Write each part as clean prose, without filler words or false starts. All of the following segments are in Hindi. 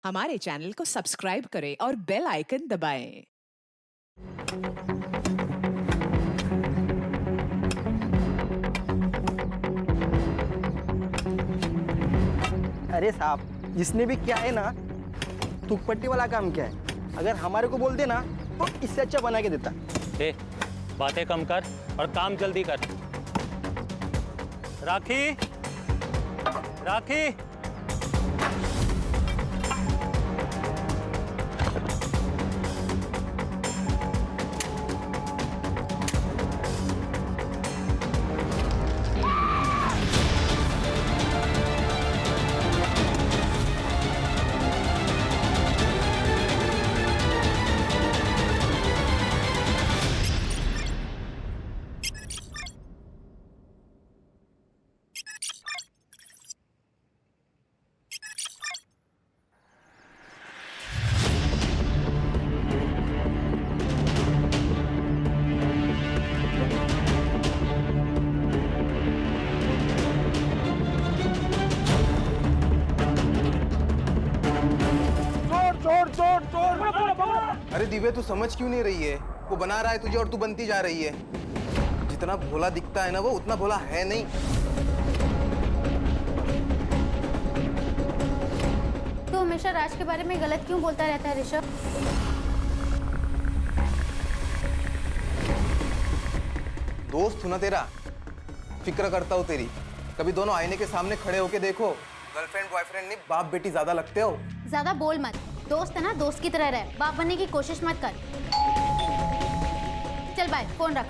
हमारे चैनल को सब्सक्राइब करें और बेल आइकन दबाएं। अरे साहब, जिसने भी किया है ना, थूक पट्टी वाला काम किया है। अगर हमारे को बोल देना तो इससे अच्छा बना के देता। ए, बातें कम कर और काम जल्दी कर। राखी, राखी, अरे दिव्या, तू समझ क्यों नहीं रही है? वो बना रहा है तुझे और तू बनती जा रही है। जितना भोला दिखता है ना, वो उतना भोला है नहीं। तो हमेशा राज के बारे में गलत क्यों बोलता रहता है ऋषभ? दोस्त हूं ना तेरा, फिक्र करता हूँ तेरी। कभी दोनों आईने के सामने खड़े होके देखो। गर्लफ्रेंड बॉयफ्रेंड नहीं, बाप बेटी ज्यादा लगते हो। ज्यादा बोल मत। दोस्त है ना, दोस्त की तरह रह। बाप बनने की कोशिश मत कर। चल बाय, फोन रख।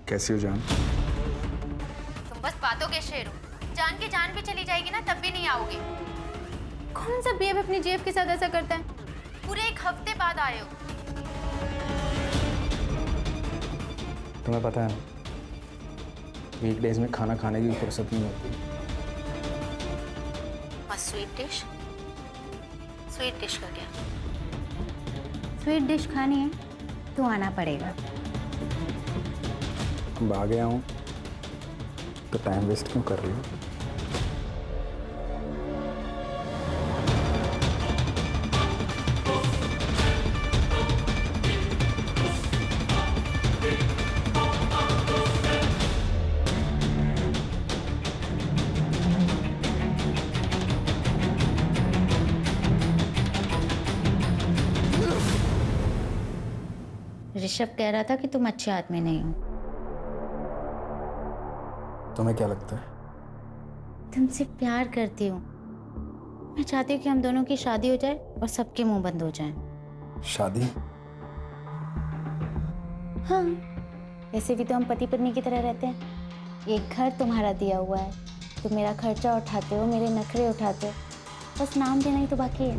कैसी हो जान? तुम बस बातों के शेर हो। जान की जान भी चली जाएगी ना, तब भी नहीं आओगे। कौन सा बेब अपनी जेब के साथ ऐसा करता है? पूरे एक हफ्ते बाद आए हो। तुम्हें पता है ना, वीकडेज में खाना खाने की फुर्सत नहीं होती। और स्वीट डिश? स्वीट डिश का क्या? स्वीट डिश खानी है तो आना पड़ेगा। अब आ गया हूँ तो टाइम वेस्ट क्यों कर रही हो? ऋषभ कह रहा था कि तुम अच्छे आदमी नहीं हो। तुम्हें क्या लगता है? तुमसे प्यार करती हूँ। मैं चाहती हूँ कि हम दोनों की शादी हो जाए और सबके मुंह बंद हो जाएं। शादी? हाँ, ऐसे भी तो हम पति पत्नी की तरह रहते हैं। एक घर तुम्हारा दिया हुआ है, तुम मेरा खर्चा उठाते हो, मेरे नखरे उठाते हो। बस नाम देना ही तो बाकी है।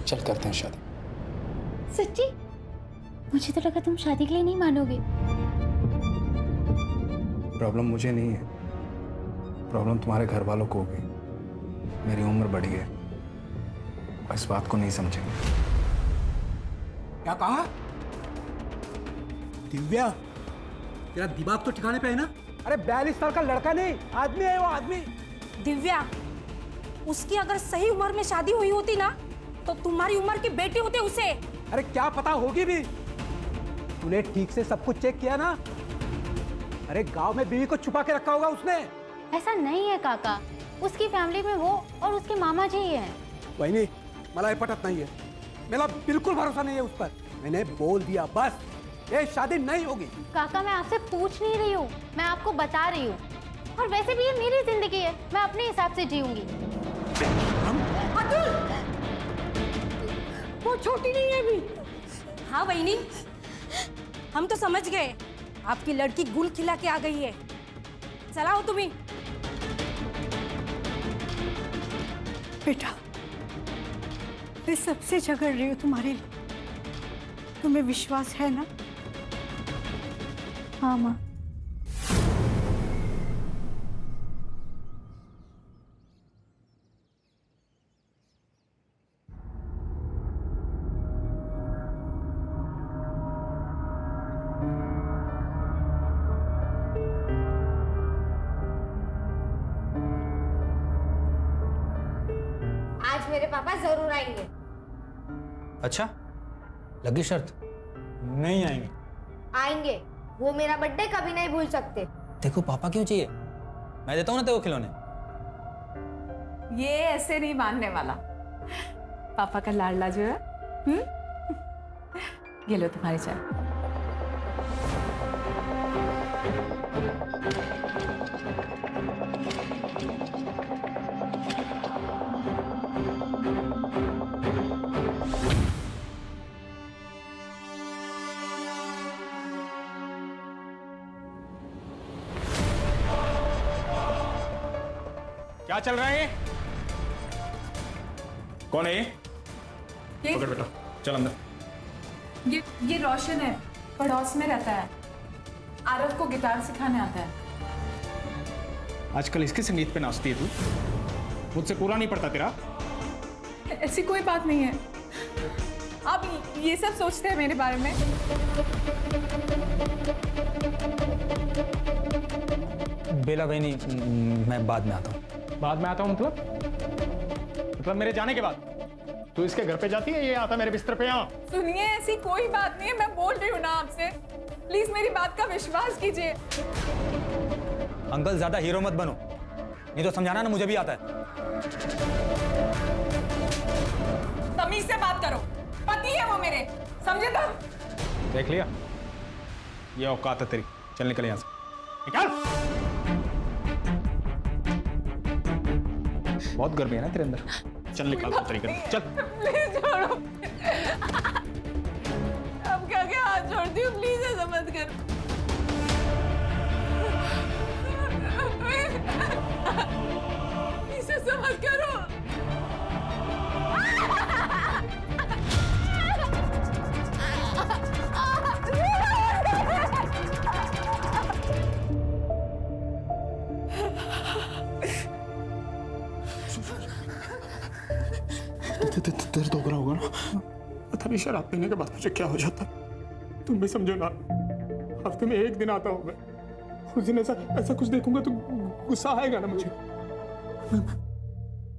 चल करते हैं शादी। सच्ची? मुझे तो लगा तुम शादी के लिए नहीं मानोगे। प्रॉब्लम मुझे नहीं है, प्रॉब्लम तुम्हारे घर वालों को होगी। मेरी उम्र बढ़ी है, और इस बात को नहीं समझेंगे। क्या कहा? दिव्या, तेरा दिमाग तो ठिकाने पे है ना? अरे 42 साल का लड़का नहीं, आदमी है वो, आदमी। दिव्या, उसकी अगर सही उम्र में शादी हुई होती ना, तो तुम्हारी उम्र की बेटी होती उसे। अरे क्या पता होगी भी। तूने ठीक से सब कुछ चेक किया ना? अरे गांव में बीवी को छुपा के रखा होगा उसने। ऐसा नहीं है काका, उसकी फैमिली में वो और उसके मामा जी ही हैं। वही मला हे पटत नहीं है। मेरा बिल्कुल भरोसा नहीं है उस पर। मैंने बोल दिया बस, ये शादी नहीं होगी। काका, मैं आपसे पूछ नहीं रही हूँ, मैं आपको बता रही हूँ। और वैसे भी ये मेरी जिंदगी है, मैं अपने हिसाब से जीऊंगी। वो छोटी नहीं है अभी। हाँ बहनी, हम तो समझ गए आपकी लड़की गुल खिला के आ गई है। चलाओ तुम्हें। बेटा, मैं सबसे झगड़ रही हूँ तुम्हारे लिए, तुम्हें विश्वास है ना? हाँ माँ। मेरे पापा जरूर आएंगे। अच्छा, लगी शर्त? नहीं आएंगे। आएंगे, वो मेरा बर्थडे कभी नहीं भूल सकते। देखो पापा क्यों चाहिए, मैं देता हूँ ना तेरे को खिलौने। ये ऐसे नहीं मानने वाला। पापा का लाडला जो है। ये लो तुम्हारी चाय। क्या चल रहा है? कौन है ये? पकड़ बेटा, चल अंदर। ये रोशन है, पड़ोस में रहता है। आरव को गिटार सिखाने आता है। आजकल इसके संगीत पे नाचती है तू? मुझसे पूरा नहीं पड़ता तेरा? ऐसी कोई बात नहीं है। आप ये सब सोचते हैं मेरे बारे में? बेला बहनी, मैं बाद में आता हूँ। बाद में आता हूँ मतलब मेरे जाने के बाद? तू इसके घर पे जाती है, ये आता मेरे बिस्तर पे यहाँ? सुनिए, ऐसी कोई बात नहीं है, मैं बोल रही हूँ ना आपसे। प्लीज मेरी बात का विश्वास कीजिए। अंकल ज्यादा हीरो मत बनो, नहीं तो समझाना ना मुझे भी आता है। तमीज से बात करो, पति है वो मेरे, समझे तुम? देख लिया, ये औकात है तेरी। चल निकल यहाँ से, निकल। बहुत गर्मी है ना तेरे अंदर, चल निकल तरीके से, चल। प्लीज छोड़ो। अब क्या क्या हाथ जोड़ती हूँ, प्लीज ऐसा मत कर। प्लीज ऐसा मत करो। दर्द हो रहा होगा ना? पता नहीं शराब पीने के बाद मुझे क्या हो जाता है, तुम भी समझो ना। हफ्ते में एक दिन आता हूँ मैं, उस दिन ऐसा कुछ देखूंगा तो गुस्सा आएगा ना मुझे।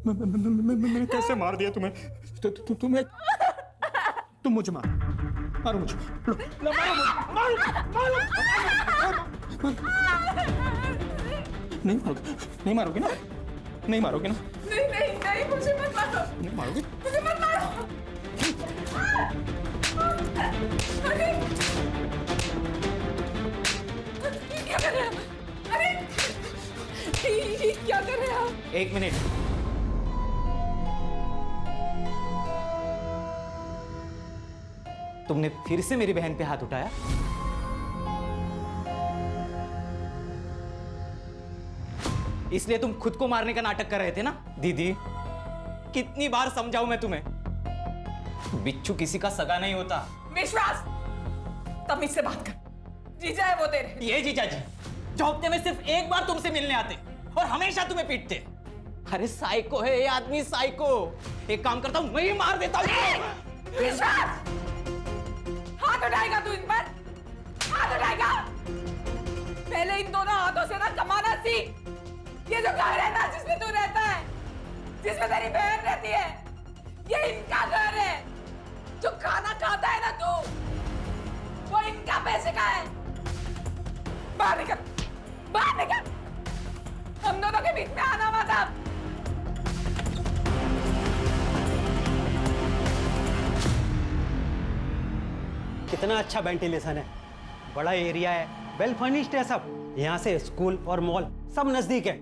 मैंने कैसे मार दिया तुम्हें? तुम मुझे मारो मुझे, लो मारो नहीं मारोगे ना? नहीं मारोगे ना? नहीं, मुझे मत मारो। नहीं मारोगे? मुझे मत मारो। अरे क्या कर रहे हैं? अरे ये क्या कर रहे हैं आप? एक मिनट, तुमने फिर से मेरी बहन पे हाथ उठाया? इसलिए तुम खुद को मारने का नाटक कर रहे थे ना? दीदी, कितनी बार समझाऊं मैं तुम्हें, बिच्छू किसी का सगा नहीं होता। विश्वास, तमीज से बात कर। जीजा है वो तेरे। ये जीजा जी जो हफ्ते में सिर्फ एक बार तुमसे मिलने आते और हमेशा तुम्हें पीटते। अरे साइको है ये आदमी, साइको। एक काम करता हूं, मैं ही मार देता हूं। विश्वास, हाथ उठाएगा तू इन पर? हाथ उठाएगा? पहले इन दोनों हाथों से ना कमाना सीख। ये जो घर है ना जिसमें तू रहता है, जिसमें तेरी बहन रहती है, ये इनका घर है। जो खाना खाता है ना तू, वो इनका पैसे का है। बाहर निकल, बाहर निकल। हम दोनों के बीच में आना मत अब। कितना अच्छा वेंटिलेशन है, बड़ा एरिया है, वेल फर्निश्ड है सब। यहाँ से स्कूल और मॉल सब नजदीक है।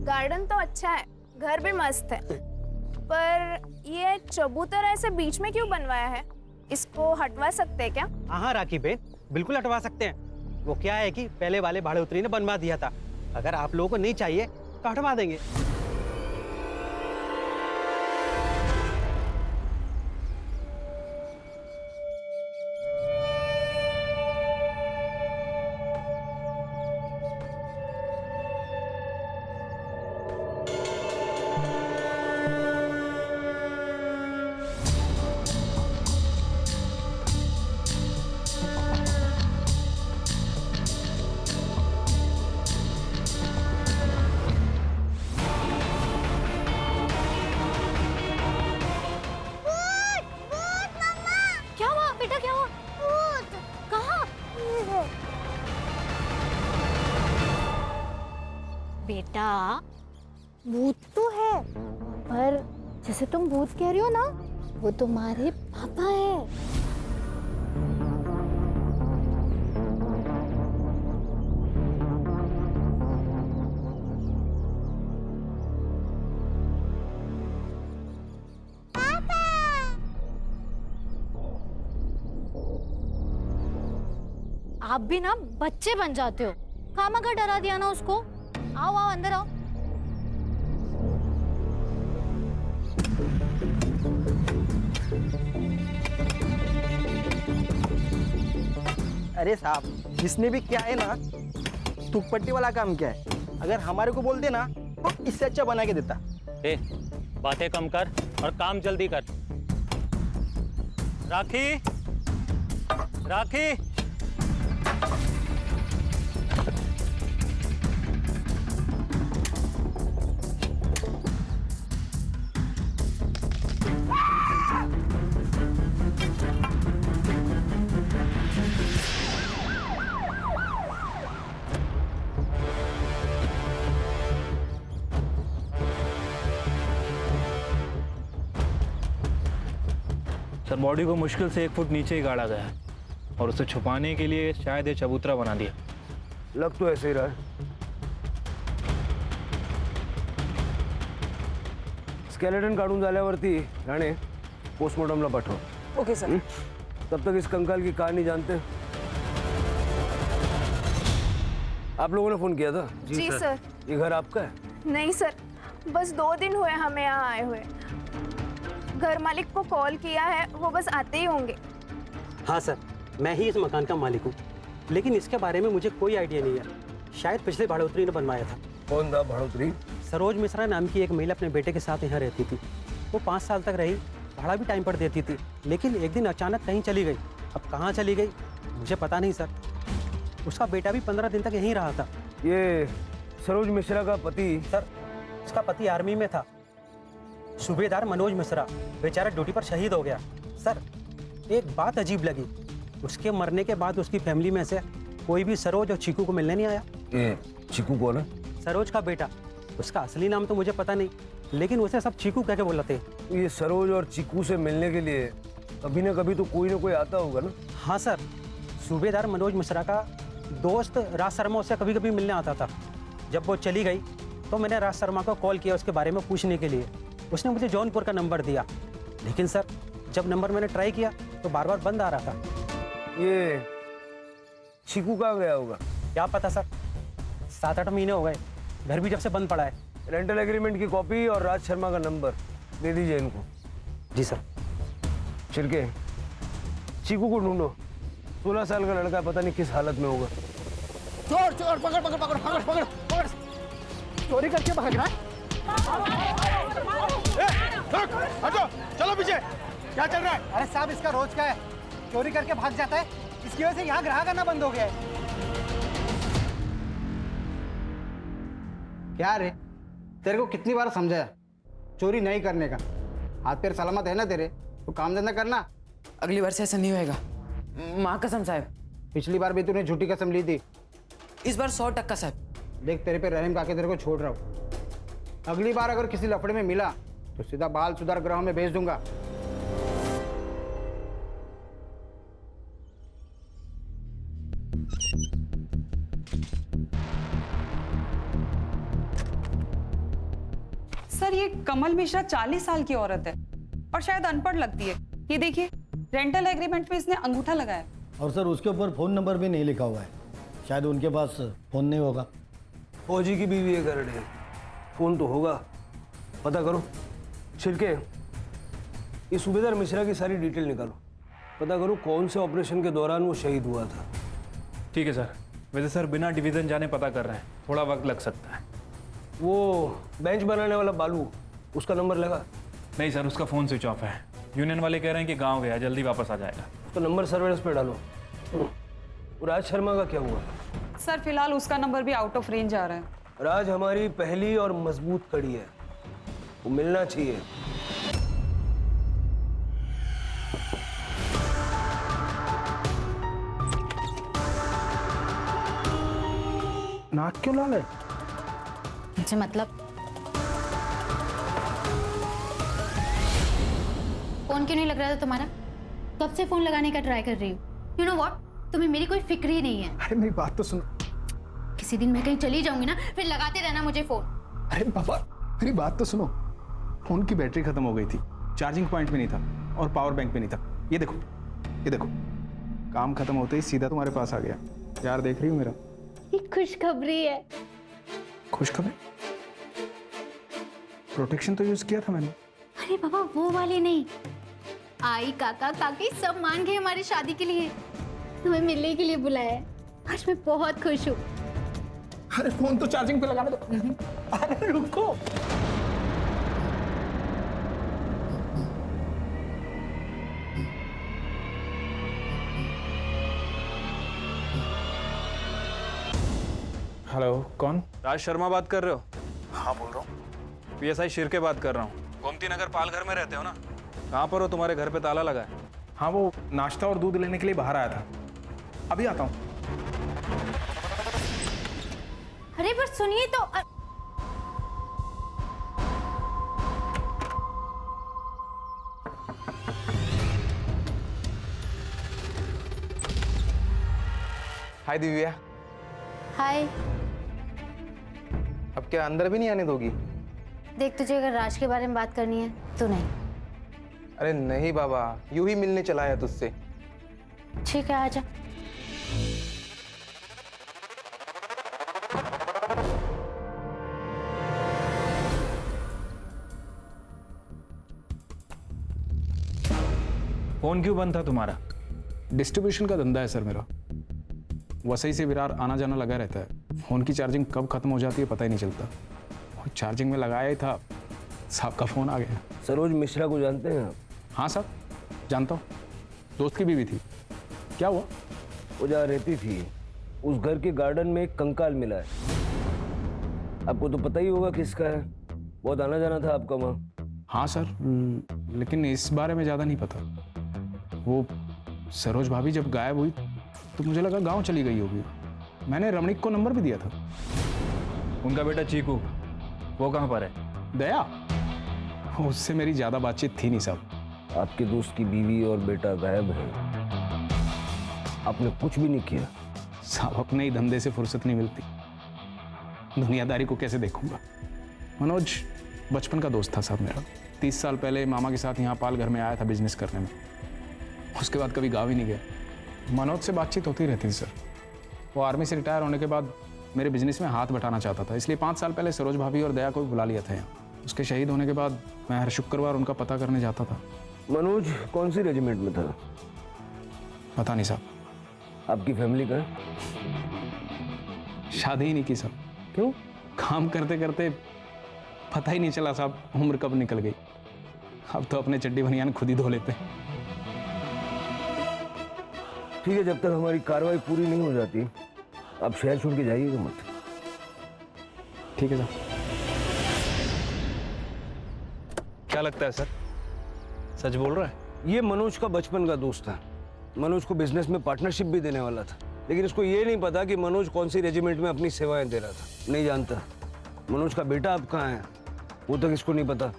गार्डन तो अच्छा है, घर भी मस्त है, पर ये चबूतरा ऐसे बीच में क्यों बनवाया है? इसको हटवा सकते हैं क्या? हाँ राखी बेन, बिल्कुल हटवा सकते हैं। वो क्या है कि पहले वाले भाड़े उतरी ने बनवा दिया था, अगर आप लोगों को नहीं चाहिए तो हटवा देंगे। बेटा भूत तो है, पर जैसे तुम भूत कह रही हो ना, वो तुम्हारे पापा है। आप भी ना बच्चे बन जाते हो, खामखा डरा दिया ना उसको। आओ आओ अंदर आओ। अरे साहब, जिसने भी किया है ना, तुकपट्टी वाला काम किया है। अगर हमारे को बोलते ना तो इससे अच्छा बना के देता। ए, बातें कम कर और काम जल्दी कर। राखी, राखी, सर बॉडी को मुश्किल से 1 फुट नीचे ही गाड़ा गया है और उसे छुपाने के लिए शायद ये चबूतरा बना दिया। लग तो ऐसे ही रहा है। स्केलेटन काढून झाल्यावरती राणे पोस्टमॉर्टमला पाठव। Okay sir. तब तक इस कंकाल की कहानी जानते। आप लोगों ने फोन किया था? जी सर। ये घर आपका है? नहीं सर, बस 2 दिन हुए हमें यहाँ आए हुए। घर मालिक को कॉल किया है, वो बस आते ही होंगे। हाँ सर, मैं ही इस मकान का मालिक हूँ, लेकिन इसके बारे में मुझे कोई आइडिया नहीं है। शायद पिछले भाड़ोत्री ने बनवाया था। कौन था भाड़ोत्री? सरोज मिश्रा नाम की एक महिला अपने बेटे के साथ यहाँ रहती थी। वो 5 साल तक रही, भाड़ा भी टाइम पर देती थी, लेकिन एक दिन अचानक कहीं चली गई। अब कहाँ चली गई मुझे पता नहीं सर। उसका बेटा भी 15 दिन तक यहीं रहा था। ये सरोज मिश्रा का पति? सर, उसका पति आर्मी में था, सूबेदार मनोज मिश्रा। बेचारा ड्यूटी पर शहीद हो गया। सर, एक बात अजीब लगी, उसके मरने के बाद उसकी फैमिली में से कोई भी सरोज और चीकू को मिलने नहीं आया। ये चीकू कौन है? सरोज का बेटा। उसका असली नाम तो मुझे पता नहीं, लेकिन उसे सब चीकू कह के बुलाते। ये सरोज और चीकू से मिलने के लिए कभी ना कभी तो कोई ना कोई आता होगा ना? हाँ सर, सूबेदार मनोज मिश्रा का दोस्त राज शर्मा उससे कभी कभी मिलने आता था। जब वो चली गई तो मैंने राज शर्मा को कॉल किया उसके बारे में पूछने के लिए। उसने मुझे जौनपुर का नंबर दिया, लेकिन सर जब नंबर मैंने ट्राई किया तो बार बार बंद आ रहा था। ये चीकू कहाँ गया होगा? क्या पता सर, 7-8 महीने हो गए, घर भी जब से बंद पड़ा है। रेंटल एग्रीमेंट की कॉपी और राज शर्मा का नंबर दे दीजिए इनको। जी सर। छिड़के, चीकू को ढूंढो। 16 साल का लड़का, पता नहीं किस हालत में होगा। चोर चोर, पकड़ पकड़ पकड़ पकड़ पकड़ पकड़। चोरी करके भाग रहा है। हटो, चलो पीछे। क्या चल रहा है? अरे साहब, इसका रोज का है, चोरी करके भाग जाता है। इसकी वजह से यहाँ ग्राहक आना बंद हो गया है। क्या रे, तेरे को कितनी बार समझाया चोरी नहीं करने का? हाथ पैर सलामत है ना तेरे, तो काम धंधा करना। अगली बार से ऐसा नहीं होएगा, माँ कसम साहब। पिछली बार भी तूने झूठी कसम ली थी, इस बार 100% साहब। देख, तेरे पे रहम का के तेरे को छोड़ रहा हूँ। अगली बार अगर किसी लफड़े में मिला तो सीधा बाल सुधार गृह में भेज दूंगा। सर, ये कमल मिश्रा 40 साल की औरत है और शायद अनपढ़ लगती है। ये देखिए, रेंटल एग्रीमेंट पे इसने अंगूठा लगाया। और सर उसके ऊपर फोन नंबर भी नहीं लिखा हुआ है, शायद उनके पास फोन नहीं होगा। फौजी की बीवी है करड़े, फोन तो होगा, पता करो। छिड़के, ये सूबेदार मिश्रा की सारी डिटेल निकालो, पता करो कौन से ऑपरेशन के दौरान वो शहीद हुआ था। ठीक है सर। वैसे सर बिना डिवीजन जाने पता कर रहे हैं, थोड़ा वक्त लग सकता है। वो बेंच बनाने वाला बालू, उसका नंबर लगा? नहीं सर, उसका फ़ोन स्विच ऑफ है। यूनियन वाले कह रहे हैं कि गांव गया, जल्दी वापस आ जाएगा। उसका नंबर सर्वेलेंस पे डालो। राज शर्मा का क्या हुआ? सर, फिलहाल उसका नंबर भी आउट ऑफ रेंज आ रहा है। राज हमारी पहली और मजबूत कड़ी है, वो मिलना चाहिए। नाक क्यों लाल है? मुझसे मतलब? फोन क्यों नहीं लग रहा था तुम्हारा? कब से फोन लगाने का ट्राई कर रही हूँ। यू नो व्हाट, तुम्हें मेरी कोई फिक्र ही नहीं है। अरे मेरी बात तो सुनो। किसी दिन मैं कहीं चली जाऊंगी ना, फिर लगाते रहना मुझे फोन। अरे पापा मेरी बात तो सुनो। फोन की बैटरी खत्म हो गई थी, चार्जिंग पॉइंट भी नहीं था और पावर बैंक भी नहीं था। ये देखो, ये देखो, काम खत्म होते ही सीधा तुम्हारे पास आ गया। यार देख रही हो मेरा? ये खुशखबरी है। खुशखबरी? प्रोटेक्शन तो यूज किया था मैंने। अरे बाबा वो वाली नहीं, आई काका काकी सब मान गए हमारी शादी के लिए, तुम्हें मिलने के लिए बुलाया है। आज मैं बहुत खुश हूँ। अरे फोन तो चार्जिंग पे लगाने दो। अरे रुको। हेलो, कौन? राज शर्मा बात कर रहे हो? हाँ बोल रहा हूँ। पीएसआई शिर्के बात कर रहा हूँ। गोमती नगर पालघर में रहते हो ना? कहाँ पर हो? तुम्हारे घर पे ताला लगा है। हाँ वो नाश्ता और दूध लेने के लिए बाहर आया था, अभी आता हूँ। अरे पर सुनिए तो। हाय दिव्या। हाय। अब क्या अंदर भी नहीं आने दोगी? देख तुझे अगर राज के बारे में बात करनी है तो नहीं। अरे नहीं बाबा, यूं ही मिलने चला है तुझसे। ठीक है आजा। फोन क्यों बंद था तुम्हारा? डिस्ट्रीब्यूशन का धंधा है सर मेरा। वसई से विरार आना जाना लगा रहता है। फोन की चार्जिंग कब खत्म हो जाती है पता ही नहीं चलता। और चार्जिंग में लगाया ही था, साहब का फोन आ गया। सरोज मिश्रा को जानते हैं आप? हाँ साहब जानता हूँ, दोस्त की बीवी थी। क्या हुआ? वो जहाँ रहती थी उस घर के गार्डन में एक कंकाल मिला है। आपको तो पता ही होगा किसका है, बहुत आना जाना था आपका वहाँ। हाँ सर, लेकिन इस बारे में ज़्यादा नहीं पता। वो सरोज भाभी जब गायब हुई तो मुझे लगा गांव चली गई होगी। मैंने रमणीक को नंबर भी दिया था। उनका बेटा चीकू, वो कहाँ पर है? दया, उससे मेरी ज़्यादा बातचीत थी नहीं साहब। आपके दोस्त की बीवी और बेटा गायब है, आपने कुछ भी नहीं किया? साहब अपने ही धंधे से फुर्सत नहीं मिलती, दुनियादारी को कैसे देखूंगा। मनोज बचपन का दोस्त था साहब मेरा। 30 साल पहले मामा के साथ यहाँ पालघर में आया था बिजनेस करने में। उसके बाद कभी गाँव ही नहीं गया। मनोज से बातचीत होती रहती थी सर। वो आर्मी से रिटायर होने के बाद मेरे बिजनेस में हाथ बटाना चाहता था, इसलिए 5 साल पहले सरोज भाभी और दया को भी बुला लिया था यहाँ। उसके शहीद होने के बाद मैं हर शुक्रवार उनका पता करने जाता था। मनोज कौन सी रेजिमेंट में था? पता नहीं साहब। आपकी फैमिली का? शादी ही नहीं की साहब। क्यों? काम करते करते पता ही नहीं चला साहब उम्र कब निकल गई। अब तो अपने चड्डी बनियान खुद ही धो लेते हैं। ठीक है, जब तक हमारी कार्रवाई पूरी नहीं हो जाती आप शहर छोड़ के जाइएगा मत। ठीक है सर। क्या लगता है सर, सच बोल रहा है? ये मनोज का बचपन का दोस्त था। मनोज को बिजनेस में पार्टनरशिप भी देने वाला था, लेकिन इसको ये नहीं पता कि मनोज कौन सी रेजिमेंट में अपनी सेवाएं दे रहा था। नहीं जानता। मनोज का बेटा अब कहाँ है वो तक इसको नहीं पता।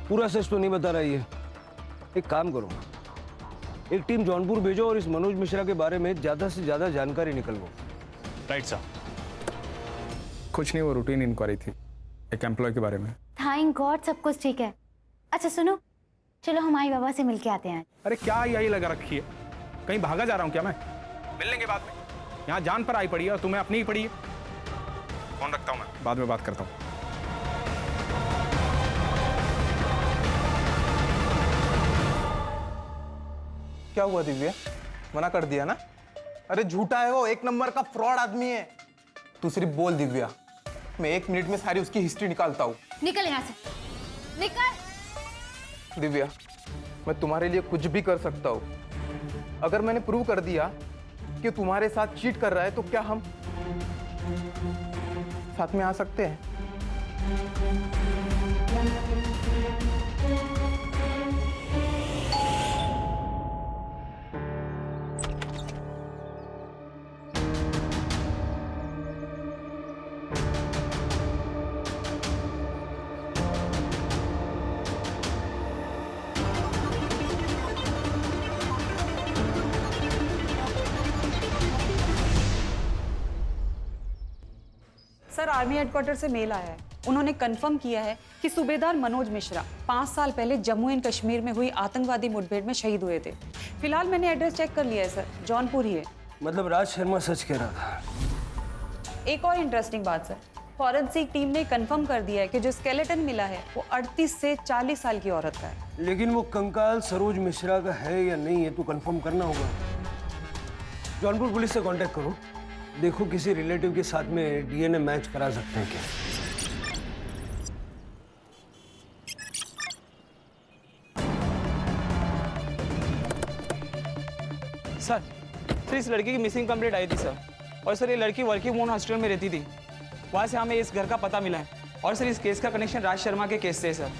पूरा सच तो नहीं बता रहा ये। एक काम करो, एक टीम जौनपुर भेजो और इस मनोज मिश्रा के बारे में ज्यादा से ज्यादा जानकारी निकलवाओ। Right sir. कुछ नहीं, वो रूटीन इंक्वायरी थी एक एम्प्लॉय के बारे में। थैंक गॉड सब कुछ ठीक है। अच्छा सुनो, चलो हम आई बाबा से मिलके आते हैं। अरे क्या यही लगा रखी है, कहीं भागा जा रहा हूँ क्या मैं? मिल लेंगे बाद में। यहाँ जान पर आई पड़ी है और तुम्हें अपनी ही पड़ी है। फोन रखता हूँ मैं, बाद में बात करता हूँ। क्या हुआ दिव्या? मना कर दिया ना? अरे झूठा है वो, 1 नंबर का फ्रॉड आदमी है। तू सिर्फ बोल दिव्या, मैं 1 मिनट में सारी उसकी हिस्ट्री निकालता हूँ। निकल यहाँ से, निकल। दिव्या, मैं तुम्हारे लिए कुछ भी कर सकता हूँ। अगर मैंने प्रूव कर दिया कि तुम्हारे साथ चीट कर रहा है तो क्या हम साथ में आ सकते हैं? सर आर्मी हेडक्वार्टर से मेल आया है। उन्होंने कंफर्म किया है कि सूबेदार मनोज मिश्रा 5 साल पहले जम्मू एंड कश्मीर में हुई आतंकवादी मुठभेड़ में शहीद हुए थे। फिलहाल मैंने एड्रेस चेक कर लिया है सर, जौनपुर ही है। मतलब राज शर्मा सच कह रहा था। एक और इंटरेस्टिंग बात सर, फॉरेंसिक टीम ने कंफर्म कर दिया है कि जो स्केलेटन मिला है वो 38 से 40 साल की औरत का है। लेकिन वो कंकाल सरोज मिश्रा का है या नहीं है तो कंफर्म करना होगा। जौनपुर पुलिस से कांटेक्ट करो, देखो किसी रिलेटिव के साथ में डीएनए मैच करा सकते हैं क्या। सर इस लड़की की मिसिंग कंप्लेंट आई थी सर, और सर ये लड़की वर्किंग वुमेन हॉस्टल में रहती थी। वहाँ से हमें इस घर का पता मिला है, और सर इस केस का कनेक्शन राज शर्मा के केस से है सर।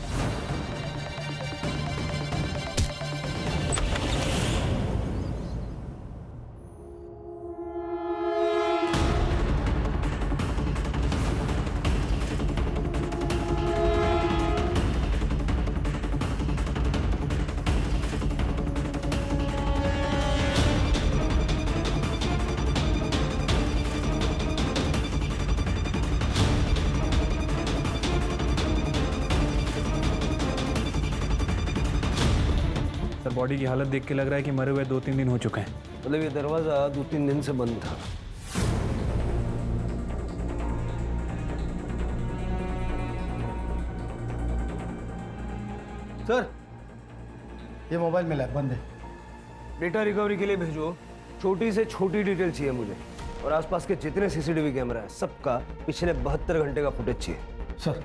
बॉडी की हालत देख के लग रहा है कि मरे हुए 2-3 दिन हो चुके हैं। मतलब ये दरवाजा 2-3 दिन से बंद था। सर ये मोबाइल मिला है, बंद है। डेटा रिकवरी के लिए भेजो, छोटी से छोटी डिटेल चाहिए मुझे, और आसपास के जितने सीसीटीवी कैमरा है सबका पिछले 72 घंटे का फुटेज चाहिए। सर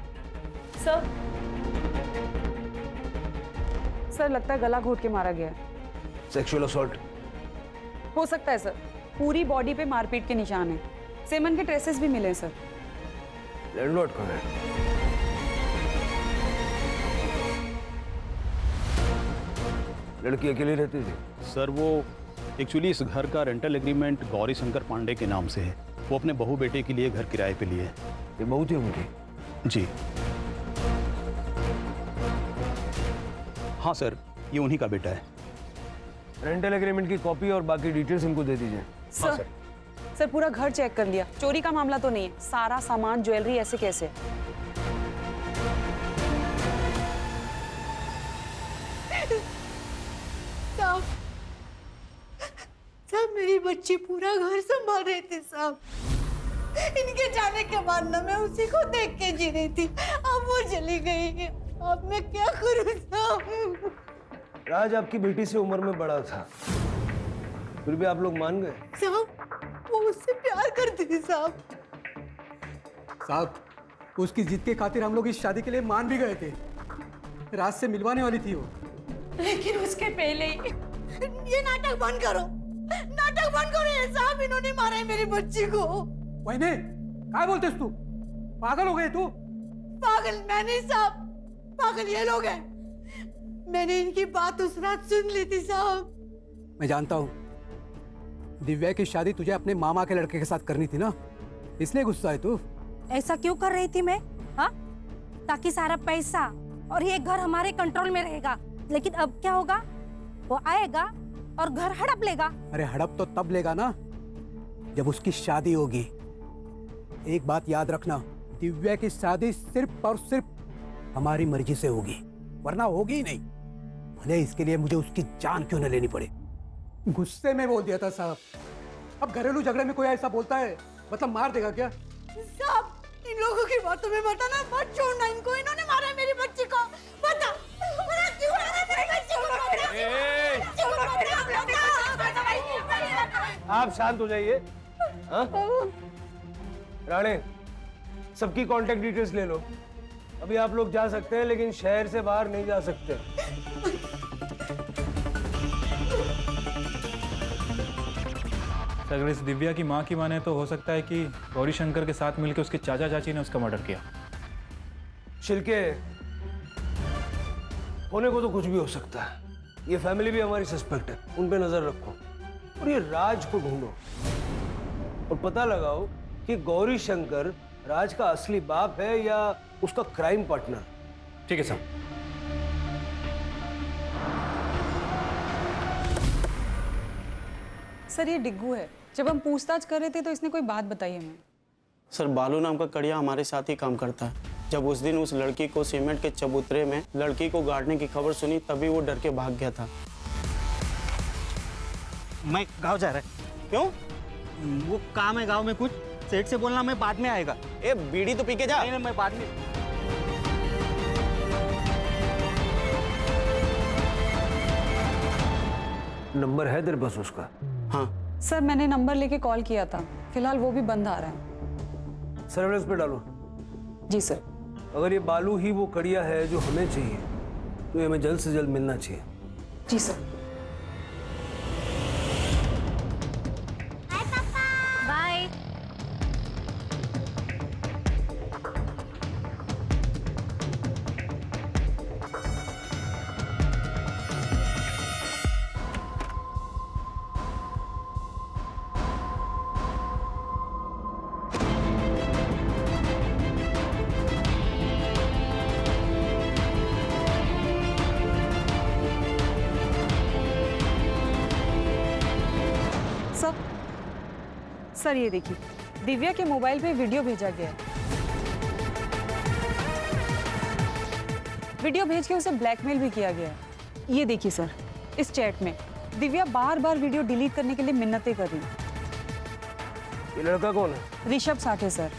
सर लगता है गला घोट के मारा गया है। सेक्सुअल असॉल्ट हो सकता है सर, पूरी बॉडी पे मारपीट के निशान हैं। सेमन के ट्रेसेस भी मिले हैं सर। लैंडलॉर्ड कौन है? लड़की अकेली रहती थी? सर वो एक्चुअली इस घर का रेंटल एग्रीमेंट गौरी शंकर पांडे के नाम से है। वो अपने बहू बेटे के लिए घर किराए पे लिए। ये बहू थी उनकी? जी हाँ सर, ये उन्हीं का बेटा है। रेंटल एग्रीमेंट की कॉपी और बाकी डिटेल्स इनको दे दीजिए। सर पूरा घर चेक कर लिया, चोरी का मामला तो नहीं है। सारा सामान ज्वेलरी ऐसे कैसे? साहब मेरी बच्ची पूरा घर संभाल रही थी साहब। इनके जाने के बाद ना मैं उसी को देख के जी रही थी, अब वो चली गई। अब मैं क्या करूं साहब? राज आपकी बेटी से उम्र में बड़ा था, फिर भी आप लोग मान गए? साहब वो उससे प्यार करती थी साहब। साहब उसकी जिद के खातिर हम लोग इस शादी के लिए मान भी गए थे। राज से मिलवाने वाली थी वो। लेकिन उसके पहले ही ये नाटक बंद करो, नाटक बंद करो। ये साहब इन्होंने मारा है मेरी बच्ची को। वहीने क्या बोलते तू? पागल हो गए तू? पागल मैं नहीं साहब, पागल ये लोग हैं। मैंने इनकी बात उस रात सुन ली थी साहब। मैं जानता हूँ दिव्या की शादी तुझे अपने मामा के लड़के के साथ करनी थी ना, इसलिए गुस्सा है तू। ऐसा क्यों कर रही थी मैं? हाँ, ताकि सारा पैसा और ये घर हमारे कंट्रोल में रहेगा। लेकिन अब क्या होगा? वो आएगा और घर हड़प लेगा। अरे हड़प तो तब लेगा ना जब उसकी शादी होगी। एक बात याद रखना, दिव्या की शादी सिर्फ और सिर्फ हमारी मर्जी से होगी, वरना होगी ही नहीं, भले इसके लिए मुझे उसकी जान क्यों न लेनी पड़े। गुस्से में बोल दिया था साहब। अब घरेलू झगड़े में कोई ऐसा बोलता है मतलब मार देगा क्या? साहब इन लोगों की बातों में बताना मत, छोड़ना इनको। इन्होंने मारा है मेरी बच्ची को। बता क्यों मारा मेरी बच्ची को? आप शांत हो जाइए। राणे सबकी कांटेक्ट डिटेल्स ले लो। अभी आप लोग जा सकते हैं लेकिन शहर से बाहर नहीं जा सकते। अगर इस दिव्या की माँ की माने तो हो सकता है कि गौरी शंकर के साथ मिलकर उसके चाचा चाची ने उसका मर्डर किया। शिल्के होने को तो कुछ भी हो सकता है। ये फैमिली भी हमारी सस्पेक्ट है, उन पे नजर रखो और ये राज को ढूंढो और पता लगाओ कि गौरी शंकर राज का असली बाप है या उसका क्राइम पार्टनर। ठीक है सर। सर ये डिग्गू है। जब हम पूछताछ कर रहे थे तो इसने कोई बात बताई हमें। सर बालू नाम का कड़िया हमारे साथ ही काम करता है। जब उस दिन उस लड़की को सीमेंट के चबूतरे में लड़की को गाड़ने की खबर सुनी तभी वो डर के भाग गया था। मैं गांव जा रहा है। क्यों? वो काम है गांव में कुछ, सेठ से बोलना मैं बाद में आएगा। ए बीड़ी तो पी के जा। नहीं मैं बाद में। नंबर है तेरे पास उसका? हाँ सर मैंने नंबर लेके कॉल किया था, फिलहाल वो भी बंद आ रहा है। सर्वेलेंस पे डालो। जी सर। अगर ये बालू ही वो कड़िया है जो हमें चाहिए तो ये हमें जल्द से जल्द मिलना चाहिए। जी सर। बाय। सर ये देखिए, दिव्या के मोबाइल पे वीडियो भेजा गया है। वीडियो भेज के उसे ब्लैकमेल भी किया गया है। ये देखिए सर, इस चैट में दिव्या बार बार वीडियो डिलीट करने के लिए मिन्नतें कर रही है। ये लड़का कौन है? ऋषभ साठे सर।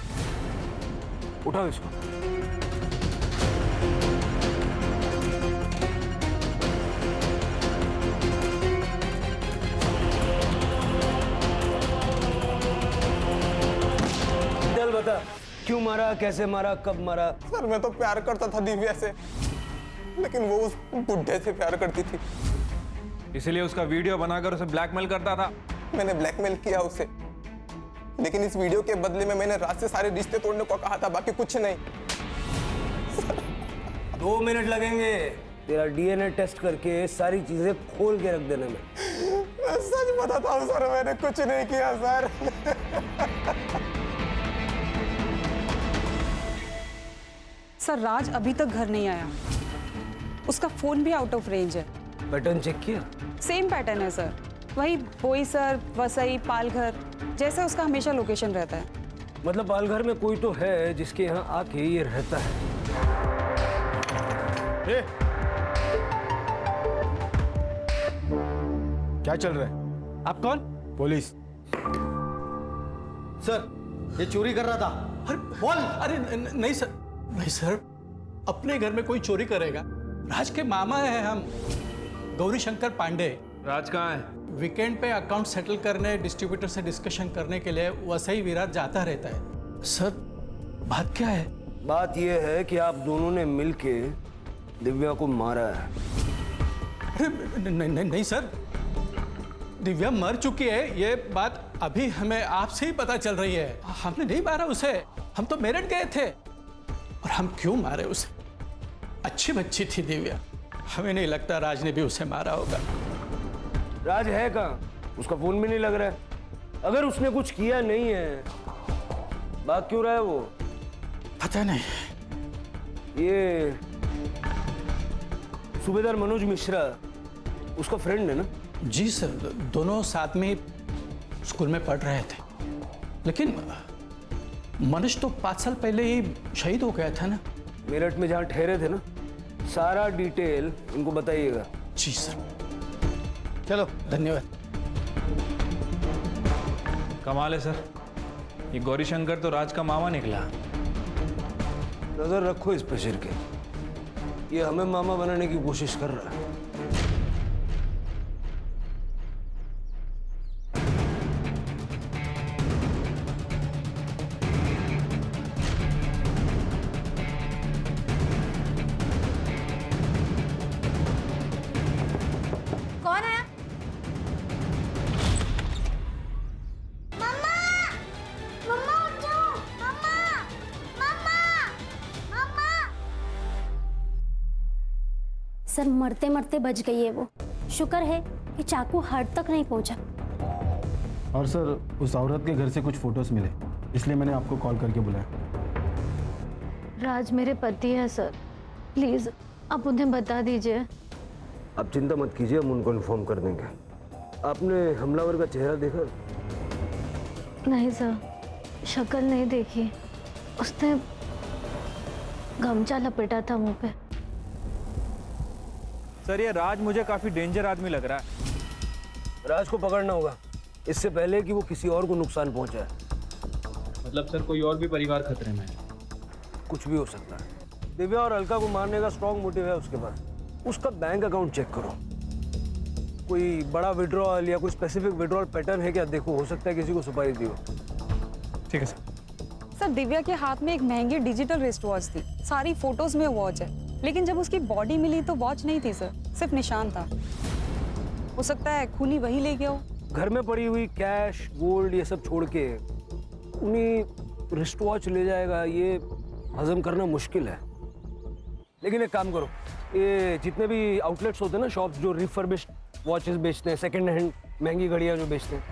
उठाओ इसको। बता क्यों मारा, कैसे मारा, कब मारा? सर मैं तो प्यार करता था दिव्या से, लेकिन वो उस बुढ़े से प्यार करती थी, इसलिए उसका वीडियो बनाकर उसे ब्लैकमेल करता था। मैंने ब्लैकमेल किया उसे, लेकिन इस वीडियो के बदले में मैंने रात से सारे रिश्ते तोड़ने को कहा था, बाकी कुछ नहीं। 2 मिनट लगेंगे तेरा डीएनए टेस्ट करके सारी चीजें खोल के रख देने में। सच बताता हूँ सर, मैंने कुछ नहीं किया सर। सर राज अभी तक घर नहीं आया, उसका फोन भी आउट ऑफ रेंज है। पैटर्न चेक किया? सेम पैटर्न है सर, वही बोईसर, वसई, पालघर जैसे उसका हमेशा लोकेशन रहता है। मतलब पालघर में कोई तो है जिसके यहाँ आके ये रहता है। क्या चल रहा है? आप कौन? पुलिस। सर ये चोरी कर रहा था। अरे बोल। अरे नहीं सर, नहीं सर, अपने घर में कोई चोरी करेगा? राज के मामा हैं हम, गौरी शंकर पांडे। राज कहाँ है? वीकेंड पे अकाउंट सेटल करने, डिस्ट्रीब्यूटर से डिस्कशन करने के लिए वसई विराट जाता रहता है। सर बात क्या है? बात यह है कि आप दोनों ने मिलके दिव्या को मारा है। नहीं सर, दिव्या मर चुकी है, ये बात अभी हमें आपसे ही पता चल रही है। हमने नहीं मारा उसे, हम तो मेरठ गए थे। और हम क्यों मारे उसे? अच्छी बच्ची थी दिव्या, हमें नहीं लगता राज ने भी उसे मारा होगा। राज है कहाँ? उसका फोन भी नहीं लग रहा है। अगर उसने कुछ किया नहीं है, भाग क्यों रहा है वो? पता नहीं। ये सूबेदार मनोज मिश्रा उसका फ्रेंड है ना? जी सर, दोनों साथ में स्कूल में पढ़ रहे थे, लेकिन मनोज तो 5 साल पहले ही शहीद हो गया था ना। मेरठ में जहाँ ठहरे थे ना, सारा डिटेल इनको बताइएगा। जी सर। चलो धन्यवाद। कमाल है सर, ये गौरी शंकर तो राज का मामा निकला। नजर रखो इस पे सिर के, ये हमें मामा बनाने की कोशिश कर रहा है। कौन है? मम्मा उठ जाओ। मम्मा। सर मरते मरते बच गई है वो। शुक्र है कि चाकू हार्ट तक नहीं पहुंचा। और सर उस औरत के घर से कुछ फोटोज मिले, इसलिए मैंने आपको कॉल करके बुलाया। राज मेरे पति है सर, प्लीज आप उन्हें बता दीजिए। आप चिंता मत कीजिए, हम उनको इन्फॉर्म कर देंगे। आपने हमलावर का चेहरा देखा? नहीं सर। शक्ल नहीं देखी, उसने गमछा लपेटा था मुंह पे। सर ये राज मुझे काफी डेंजर आदमी लग रहा है। राज को पकड़ना होगा इससे पहले कि वो किसी और को नुकसान पहुंचाए। मतलब सर कोई और भी परिवार खतरे में है? कुछ भी हो सकता है। दिव्या और अलका को मारने का स्ट्रॉन्ग मोटिव है उसके पास। उसका बैंक अकाउंट चेक करो, कोई बड़ा विड्रॉल या कोई स्पेसिफिक विड्रॉल पैटर्न है क्या देखो, हो सकता है किसी को सुपारी दी हो। ठीक है सर। सर दिव्या के हाथ में एक महंगी डिजिटल रिस्ट वॉच थी, सारी फोटोज में वॉच है, लेकिन जब उसकी बॉडी मिली तो वॉच नहीं थी सर, सिर्फ निशान था। हो सकता है खूनी वही ले गया हो। घर में पड़ी हुई कैश गोल्ड ये सब छोड़ के उन्हीं रिस्ट वॉच ले जाएगा, ये हजम करना मुश्किल है। लेकिन एक काम करो, ये जितने भी आउटलेट्स होते हैं ना, शॉप्स जो रिफर्बिश्ड वॉचेस बेचते हैं, सेकंड हैंड महंगी घड़ियां जो बेचते हैं,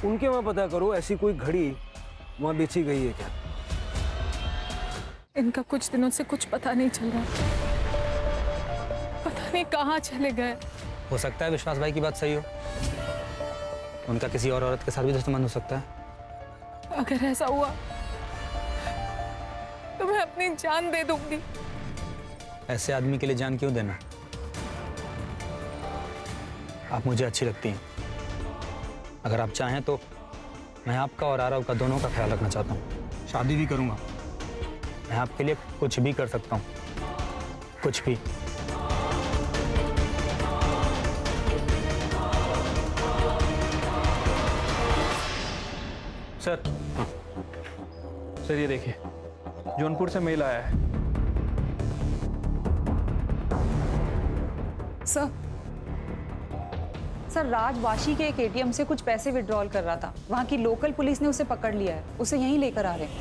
उनके वहाँ पता करो ऐसी कोई घड़ी वहाँ बेची गई है क्या। इनका कुछ दिनों से कुछ पता नहीं चल रहा, पता नहीं कहाँ चले गए। हो सकता है विश्वास भाई की बात सही हो, उनका किसी और औरत के साथ भी दुश्मन हो सकता है। अगर ऐसा हुआ तो मैं अपनी जान दे दूंगी। ऐसे आदमी के लिए जान क्यों देना? आप मुझे अच्छी लगती हैं, अगर आप चाहें तो मैं आपका और आरव का दोनों का ख्याल रखना चाहता हूँ। शादी भी करूँगा, मैं आपके लिए कुछ भी कर सकता हूँ, कुछ भी। सर सर ये देखिए, जौनपुर से मेल आया है। सर राज वाशी के एक एटीएम से कुछ पैसे विड्रॉल कर रहा था, वहां की लोकल पुलिस ने उसे पकड़ लिया है, उसे यहीं लेकर आ रहे हैं।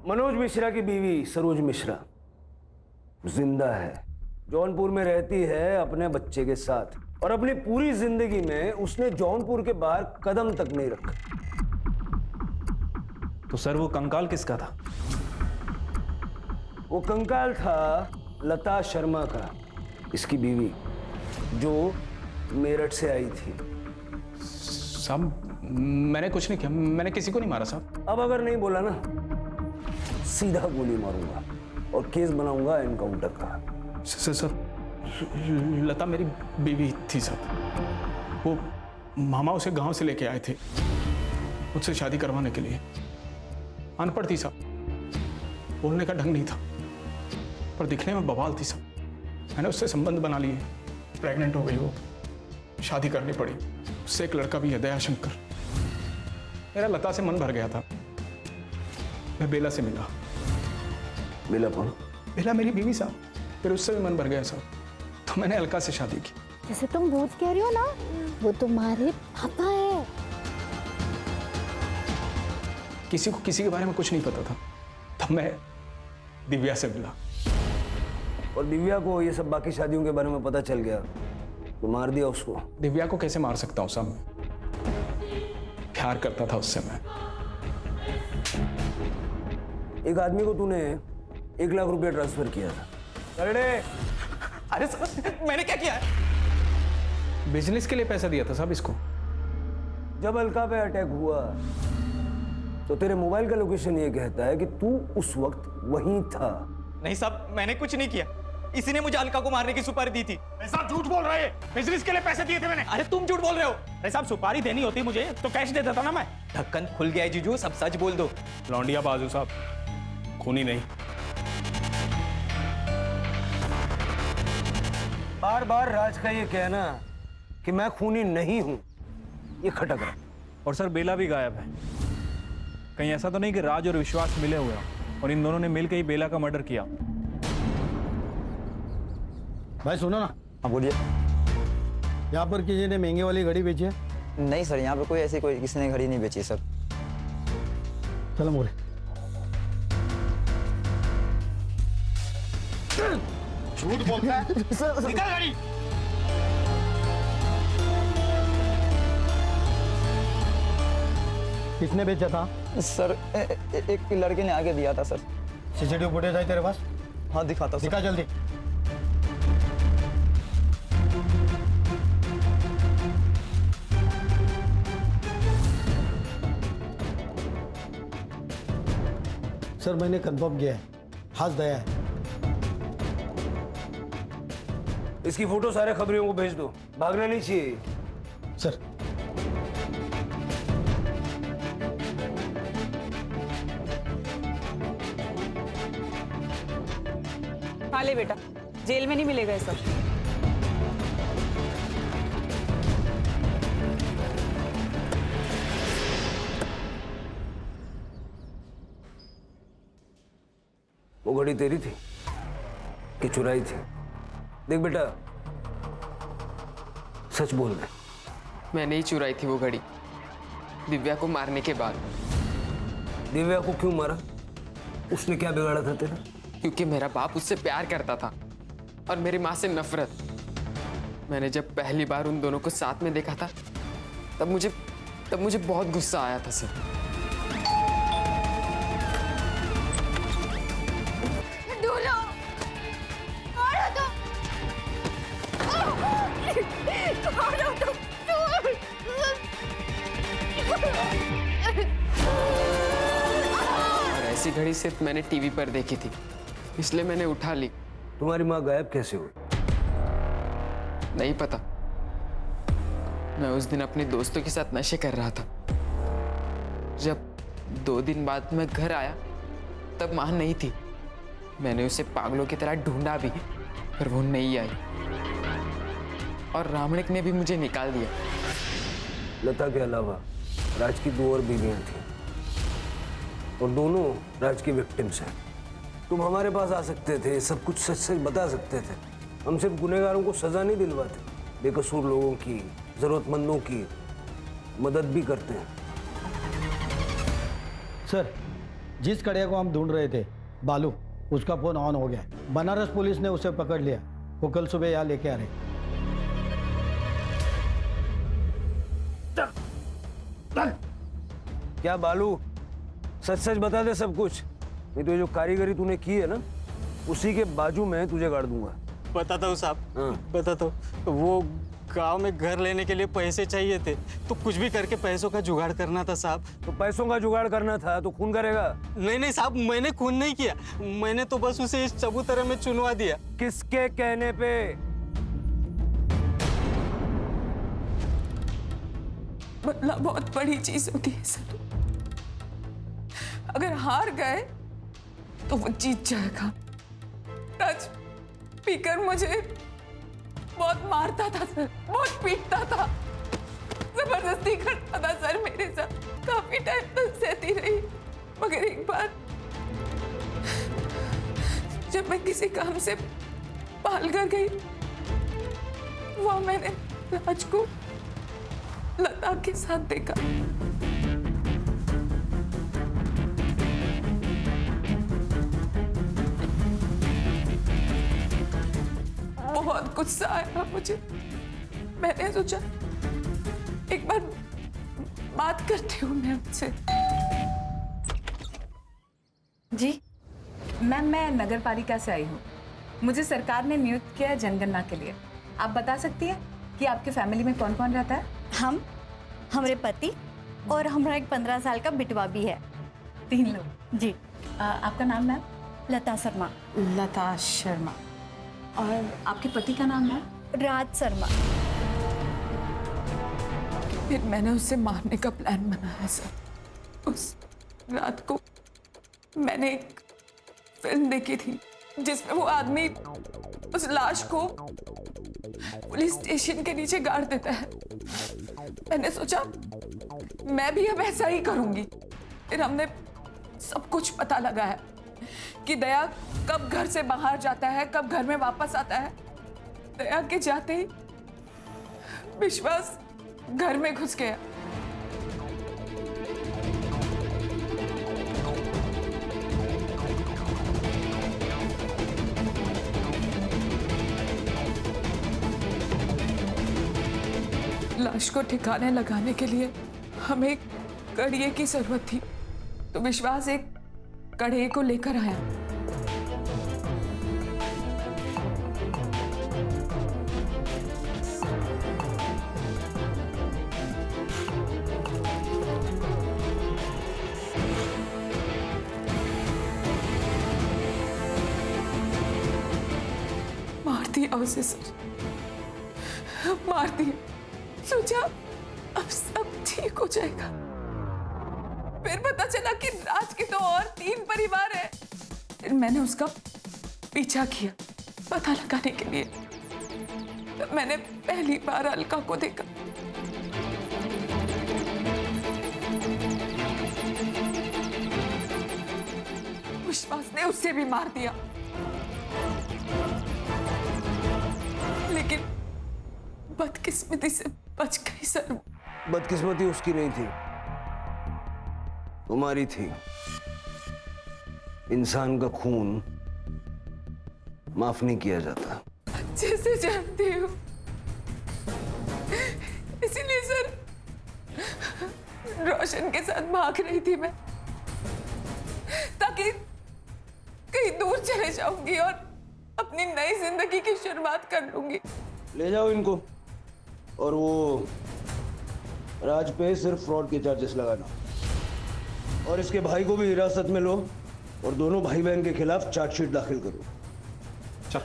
मनोज मिश्रा की बीवी सरोज मिश्रा जिंदा है, जौनपुर में रहती है अपने बच्चे के साथ, और अपनी पूरी जिंदगी में उसने जौनपुर के बाहर कदम तक नहीं रखा। तो सर वो कंकाल किसका था? वो कंकाल था लता शर्मा का, इसकी बीवी, जो मेरठ से आई थी। साहब मैंने कुछ नहीं किया, मैंने किसी को नहीं मारा साहब। अब अगर नहीं बोला ना, सीधा गोली मारूंगा और केस बनाऊंगा एनकाउंटर का। सर लता मेरी बीवी थी साहब, वो मामा उसे गांव से लेके आए थे मुझसे शादी करवाने के लिए। अनपढ़ थी साहब, बोलने का ढंग नहीं था, पर दिखने में बवाल थी साहब। मैंने उससे संबंध बना लिए, प्रेग्नेंट हो गई वो, शादी करनी पड़ी। उससे एक लड़का भी है, दयाशंकर। मेरा लता से मन भर गया था, मैं बेला से मिला। बेला कौन? बेला मेरी बीवी साहब, फिर उससे भी मन भर गया साहब, तो मैंने अलका से शादी की। जैसे तुम भूत कह रही हो ना, वो तुम्हारे पापा है। किसी को किसी के बारे में कुछ नहीं पता था, तब मैं दिव्या से मिला। और दिव्या को ये सब बाकी शादियों के बारे में पता चल गया तो मार दिया उसको। दिव्या को कैसे मार सकता हूँ साहब, प्यार करता था उससे मैं। एक आदमी को तूने 1 लाख रुपया ट्रांसफर किया था। अरे सर मैंने क्या किया है? बिजनेस के लिए पैसा दिया था साहब इसको। जब अलका पे अटैक हुआ तो तेरे मोबाइल का लोकेशन ये कहता है कि तू उस वक्त वहीं था। नहीं साहब मैंने कुछ नहीं किया, इसी ने मुझे अलका को मारने की सुपारी दी थी। साहब झूठ बोल रहे हैं, बिजनेस के लिए पैसे दिए थे मैंने। अरे तुम झूठ बोल रहे हो। अरे साहब सुपारी देनी होती मुझे तो कैश दे देता ना मैं। ढक्कन खुल गया है जीजू, सब सच बोल दो। लौंडिया बाजू साहब, खूनी नहीं। बार बार राज का ये कहना कि मैं खूनी नहीं हूं, ये खटक रहा। और सर बेला भी गायब है, कहीं ऐसा तो नहीं कि राज और विश्वास मिले हुए हैं और इन दोनों ने मिलकर ही बेला का मर्डर किया? भाई सुनो ना। हाँ बोलिए। यहाँ पर किसी ने महंगे वाली घड़ी बेची है? नहीं सर, यहाँ पे किसी ने घड़ी नहीं बेची सर। चलो मोरे। झूठ बोलता है, निकल गाड़ी। किसने बेचा था? सर एक लड़के ने आगे दिया था सर। सीसीटीवी फुटेज है तेरे पास? हाँ दिखाता हूँ। दिखा जल्दी। सर मैंने कंफर्म किया है, हाथ दया है। इसकी फोटो सारे खबरियों को भेज दो, भागना नहीं चाहिए। सर हाँ ले बेटा, जेल में नहीं मिलेगा ये सब। वो घड़ी तेरी थी कि चुराई थी? देख बेटा, सच बोल रहे। मैंने ही चुराई थी वो घड़ी, दिव्या को मारने के बाद। दिव्या को क्यों मारा? उसने क्या बिगाड़ा था तेरा? क्योंकि मेरा बाप उससे प्यार करता था और मेरी माँ से नफरत। मैंने जब पहली बार उन दोनों को साथ में देखा था तब मुझे बहुत गुस्सा आया था सर। ढूंढो, कौन हो तुम? कौन हो तुम? और ऐसी घड़ी सिर्फ मैंने टीवी पर देखी थी, इसलिए मैंने उठा ली। तुम्हारी माँ गायब कैसे हुई? नहीं पता। मैं उस दिन अपने दोस्तों के साथ नशे कर रहा था। जब 2 दिन बाद मैं घर आया तब माँ नहीं थी। मैंने उसे पागलों की तरह ढूंढा भी, पर वो नहीं आई और रामणिक ने भी मुझे निकाल दिया। लता के अलावा राज की 2 और बीवियां थी और दोनों राज की विक्टिम्स हैं। तुम हमारे पास आ सकते थे, सब कुछ सच सच बता सकते थे। हम सिर्फ गुनहगारों को सजा नहीं दिलवाते, बेकसूर लोगों की, जरूरतमंदों की मदद भी करते हैं। सर जिस कड़िया को हम ढूंढ रहे थे, बालू, उसका फोन ऑन हो गया। बनारस पुलिस ने उसे पकड़ लिया। वो कल सुबह यहाँ लेके आ रहे। क्या बालू, सच सच बता दे सब कुछ, नहीं तो जो कारीगरी तूने की है ना, उसी के बाजू में तुझे गाड़ दूंगा। बताता हूँ साहब, बताता हूँ। वो गांव में घर लेने के लिए पैसे चाहिए थे, तो कुछ भी करके पैसों का जुगाड़ करना था साहब। तो पैसों का जुगाड़ करना था तो खून करेगा? नहीं साहब, मैंने खून नहीं किया। मैंने तो बस उसे इस चबूतरे में चुनवा दिया। किसके कहने पे? बदला बहुत बड़ी चीज होती है सर। अगर हार गए तो वो जीत जाएगा। राज पीकर मुझे बहुत मारता था सर, बहुत पीटता था, जबरदस्ती करता था सर मेरे साथ। काफी टाइम तक सहती रही, मगर एक बार जब मैं किसी काम से पालघर गई, वहां मैंने राज को लता के साथ देखा। बहुत गुस्सा आया मुझे। मैंने सोचा एक बार बात करती हूँ मैं उनसे। जी मैम, मैं नगर पालिका से आई हूँ। मुझे सरकार ने नियुक्त किया है जनगणना के लिए। आप बता सकती हैं कि आपके फैमिली में कौन कौन रहता है? हम, हमारे पति और हमारा एक 15 साल का बिटवा भी है। 3 लोग। जी आपका नाम मैम? लता शर्मा। लता शर्मा। और आपके पति का नाम है? राज शर्मा। फिर मैंने उसे मारने का प्लान बनाया सर। उस रात को मैंने एक फिल्म देखी थी जिसमें वो आदमी उस लाश को पुलिस स्टेशन के नीचे गाड़ देता है। मैंने सोचा मैं भी अब ऐसा ही करूंगी। फिर हमने सब कुछ पता लगाया कि दया कब घर से बाहर जाता है, कब घर में वापस आता है। दया के जाते ही विश्वास घर में घुस गया। लाश को ठिकाने लगाने के लिए हमें एक कड़िए की जरूरत थी, तो विश्वास एक कड़िए को लेकर आया। दिया उसे सर, मार दिया। सोचा अब सब ठीक हो जाएगा। फिर पता चला कि राज के तो और 3 परिवार है। फिर मैंने उसका पीछा किया पता लगाने के लिए। तब मैंने पहली बार अलका को देखा। विश्वास ने उसे भी मार दिया, लेकिन बदकिस्मती से बच गई सर। बदकिस्मती उसकी नहीं थी, तुम्हारी थी। इंसान का खून माफ नहीं किया जाता। अच्छे से जानती हूँ, इसीलिए सर रोशन के साथ भाग रही थी मैं, ताकि कहीं दूर चले जाऊंगी और अपनी नई जिंदगी की शुरुआत कर लूंगी। ले जाओ इनको, और वो राज पे सिर्फ फ्रॉड के चार्जेस लगाना, और इसके भाई को भी हिरासत में लो और दोनों भाई बहन के खिलाफ चार्जशीट दाखिल करो। चल।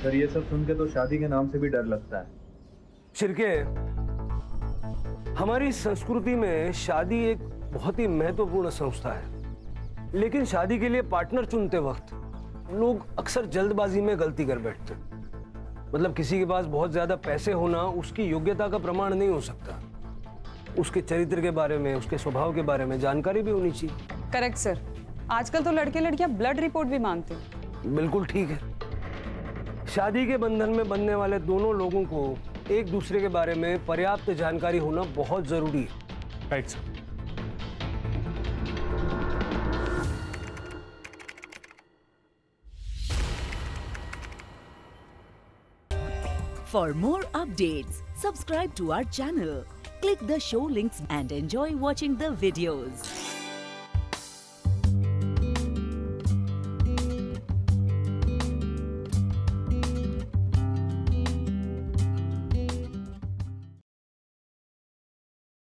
सर ये सब सुन के तो शादी के नाम से भी डर लगता है। शिर्के, हमारी संस्कृति में शादी एक बहुत ही महत्वपूर्ण संस्था है, लेकिन शादी के लिए पार्टनर चुनते वक्त लोग अक्सर जल्दबाजी में गलती कर बैठते। मतलब किसी के पास बहुत ज्यादा पैसे होना उसकी योग्यता का प्रमाण नहीं हो सकता। उसके चरित्र के बारे में, उसके स्वभाव के बारे में जानकारी भी होनी चाहिए। Correct sir. आजकल तो लड़के लड़कियां ब्लड रिपोर्ट भी मांगते हैं। बिल्कुल ठीक है। शादी के बंधन में बंधने वाले दोनों लोगों को एक दूसरे के बारे में पर्याप्त जानकारी होना बहुत जरूरी है। Right sir. For more updates, subscribe to our channel, click the show links and enjoy watching the videos.